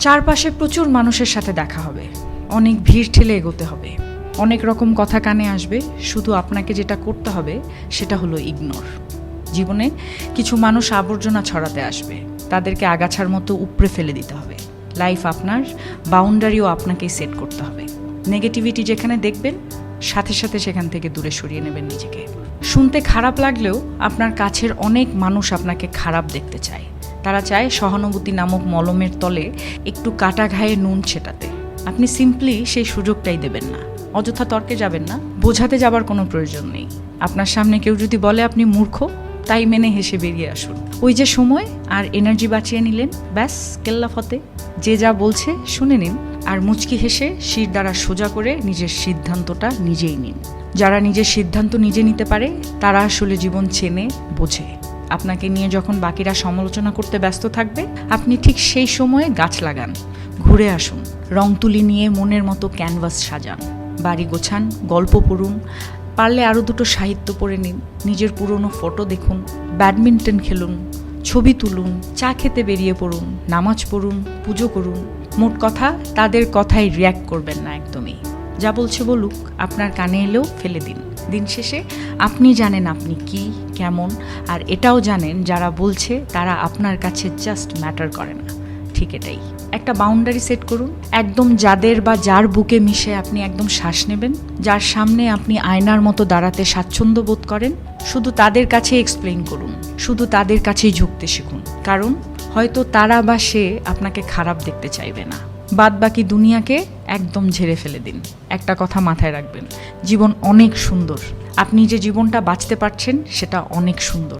চারপাশে প্রচুর মানুষের সাথে দেখা হবে, অনেক ভিড় ঠেলে এগোতে হবে, অনেক রকম কথা কানে আসবে। শুধু আপনাকে যেটা করতে হবে সেটা হলো ইগনোর। জীবনে কিছু মানুষ আবর্জনা ছড়াতে আসবে, তাদেরকে আগাছার মতো উপড়ে ফেলে দিতে হবে। লাইফ আপনার, বাউন্ডারিও আপনাকেই সেট করতে হবে। নেগেটিভিটি যেখানে দেখবেন সাথে সাথে সেখান থেকে দূরে সরিয়ে নেবেন নিজেকে। শুনতে খারাপ লাগলেও আপনার কাছের অনেক মানুষ আপনাকে খারাপ দেখতে চায়। তারা চায় সহানুভূতি নামক মলমের তলে একটু কাটা ঘায়ে নুন ছেটাতে। আপনি সিম্পলি সেই সুযোগটাই দেবেন না। অযথা তর্কে যাবেন না, বোঝাতে যাবার কোনো প্রয়োজন নেই। আপনার সামনে কেউ যদি বলে আপনি মূর্খ, তাই মেনে হেসে বেরিয়ে আসুন। ওই যে সময় আর এনার্জি বাঁচিয়ে নিলেন, ব্যাস কেল্লা ফতে। যে যা বলছে শুনে নিন, আর মুচকি হেসে শির দ্বারা সোজা করে নিজের সিদ্ধান্তটা নিজেই নিন। যারা নিজের সিদ্ধান্ত নিজে নিতে পারে তারা আসলে জীবন চেনে, বোঝে। আপনাকে নিয়ে যখন বাকিরা সমালোচনা করতে ব্যস্ত থাকবে, আপনি ঠিক সেই সময়ে গাছ লাগান, ঘুরে আসুন, রং তুলি নিয়ে মনের মতো ক্যানভাস সাজান, বাড়ি গোছান, গল্প পড়ুন, পারলে আরও দুটো সাহিত্য পড়ে নিন, নিজের পুরনো ফটো দেখুন, ব্যাডমিন্টন খেলুন, ছবি তুলুন, চা খেতে বেরিয়ে পড়ুন, নামাজ পড়ুন, পুজো করুন। মোট কথা, তাদের কথায় রিয়্যাক্ট করবেন না একদমই। যা বলছে বলুক, আপনার কানে এলেও ফেলে দিন। দিন শেষে আপনি জানেন আপনি কি, কেমন, আর এটাও জানেন যারা বলছে তারা আপনার কাছে জাস্ট ম্যাটার করে না। ঠিক এটাই। একটা বাউন্ডারি সেট করুন, একদম যাদের বা যার বুকে মিশে আপনি একদম শ্বাস নেবেন, যার সামনে আপনি আয়নার মতো দাঁড়াতে স্বাচ্ছন্দ্য বোধ করেন, শুধু তাদের কাছে এক্সপ্লেইন করুন, শুধু তাদের কাছেই ঝুঁকতে শিখুন। কারণ হয়তো তারা বা সে আপনাকে খারাপ দেখতে চাইবে না। বাদ বাকি দুনিয়াকে একদম ঝেড়ে ফেলে দিন। একটা কথা মাথায় রাখবেন, জীবন অনেক সুন্দর। আপনি যে জীবনটা বাঁচতে পারছেন সেটা অনেক সুন্দর।